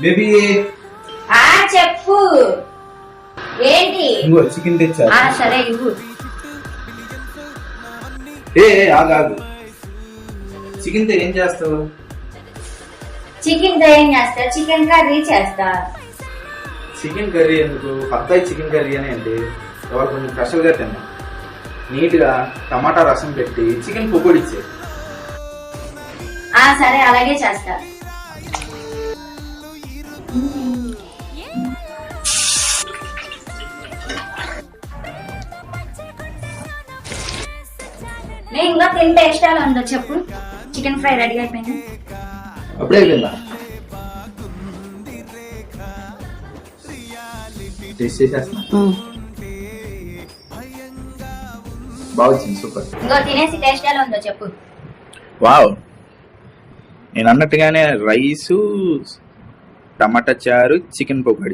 Baby చెప్పు ఏంటి? ఇంకో చికెన్ తెచ్చా. సరే ఇవ్వు. ఆగు. చికెన్ తో ఏం చేస్తావు? చికెన్ తో ఏం చేస్తా? చికెన్ కర్రీ చేస్తా. చికెన్ కర్రీ ఎందుకు? అబ్బాయి చికెన్ కర్రీ అని అంటే ఎవరు కొంచెం స్పెషల్గా తిన్నా. నీట్ గా టమాటా రసం పెట్టి చికెన్ పకోడీ ఇచ్చే. సరే అలాగే చేస్తా. నేను ఇంకా తింటే ఎక్స్ట్రా ఉందో చెప్పు. చికెన్ ఫ్రై రెడీ అయిపోయింది. అప్పుడే అయిపోయిందా? టేస్ట్ చేసేస్తున్నా. బాగా వచ్చింది, సూపర్. ఇంకో తినేసి టేస్ట్ ఎలా ఉందో చెప్పు. వావ్, నేను అన్నట్టుగానే రైసు, టమాటా చారు, చికెన్ పకోడీ.